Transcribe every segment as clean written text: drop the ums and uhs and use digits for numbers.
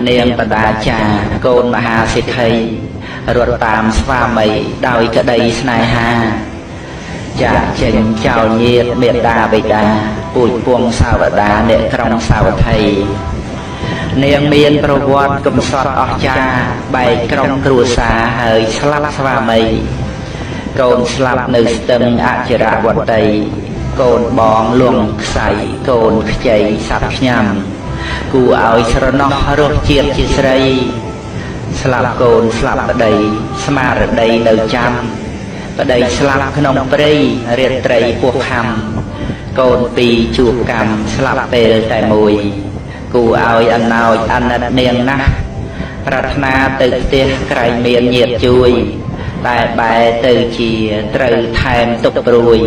នាងបដាចាកូនមហាសិទ្ធិរត់តាមស្វាមីដោយក្តីស្នេហាចាក់ចេញចោលញាតិមេត្តាបិតាពូជពងសាវតាអ្នកក្រុងសាវត្ថីនាងមានប្រវត្តិកំសត់អស្ចារ្យបែកក្រុមគ្រួសារហើយស្លាប់ស្វាមីកូនស្លាប់នៅស្ទឹងអចិរវត្តីកូនបងលងខ្សៃកូនខ្ចីសັບញ៉ាំគួរឲ្យស្រណោះរសជាតិជាស្រីស្លាប់កូនស្លាប់ប្តីស្មារតីនៅចាំប្តីស្លាប់ក្នុងព្រៃរាត្រីពោះខំកូនពីរជួបកម្មស្លាប់ពេលតែមួយគួរឲ្យអណោចអាណិតនាងណាស់ប្រាថ្នាទៅផ្ទះក្រែងមានញាតិជួយតែបែរទៅជាត្រូវថែមទុកព្រួយ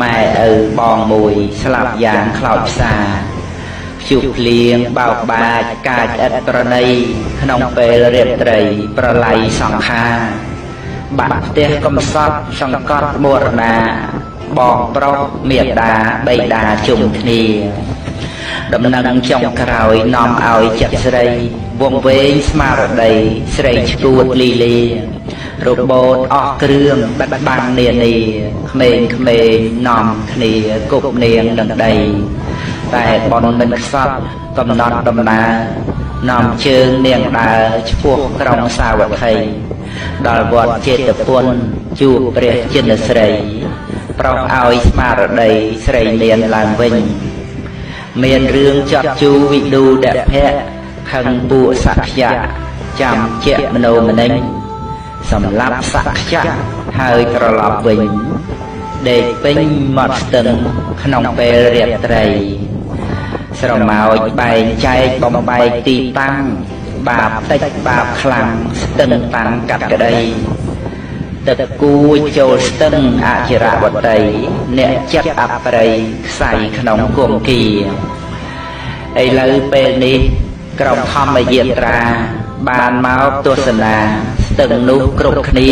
ម៉ែឪបងមួយស្លាប់យ៉ាងខ្លោចផ្សាភ្ជុះភ្លៀងបោកបាចកាចឥតប្រណីក្នុងពេលរាត្រីប្រឡ័យសង្ខារបាក់ផ្ទះកំសត់សង្កត់មរណាបងប្រុសមេដាបៃតាជុំគ្នាដំណឹងចុងក្រោយនាំឲ្យចិត្តស្រីវង្វេងស្មារតីស្រីឈួតលីលារបូតអស់គ្រឿងបាត់បាំងនានាក្មេងនាំគ្នាគប់នាងនឹងដីតែបនមិនខ្សត់កំណត់ដំណើរនាំជើងនាងដើរឆ្ពោះក្រុងសាវត្ថីដល់វត្តចេតពុនជួបព្រះចិនស្រីប្រោសឲ្យស្មារតីស្រីមានឡើងវិញមានរឿងចត់ជូវិឌូដភៈខឹងពួកសក្យៈចាំជាមនោមនិញសម្លាប់សក្យៈហើយត្រឡប់វិញដេកពេញមាត់ស្ទឹងក្នុងពេលរាត្រីស្រមោចបែងចែកបំបែកទីតាំងបាបតិចបាបខ្លាំងស្ទឹងតាំងកាត់ក្តីទឹកគួចចូលស្ទឹងអចិរវត្តីអ្នកចិត្តអប្រិយខ្សែក្នុងគង្គគាឥឡូវពេលនេះក្រុមធម្មយាត្រាបានមកទស្សនាស្ទឹងនោះគ្រប់គ្នា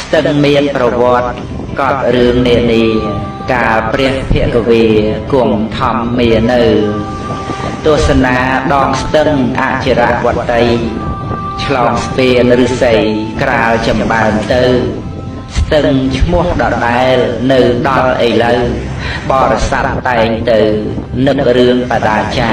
ស្ទឹងមានប្រវត្តិកត់រឿងនានាកាលព្រះភគវេគង់ធម្មមាននៅទស្សនាដងស្ទឹងអចិរវត្តីឆ្លងស្ពានឫស្សីក្រាលចម្បើនទៅស្ទឹងឈ្មោះដដែលនៅដល់ឥឡូវបរិស័ទតែងទៅនឹករឿងបដាចា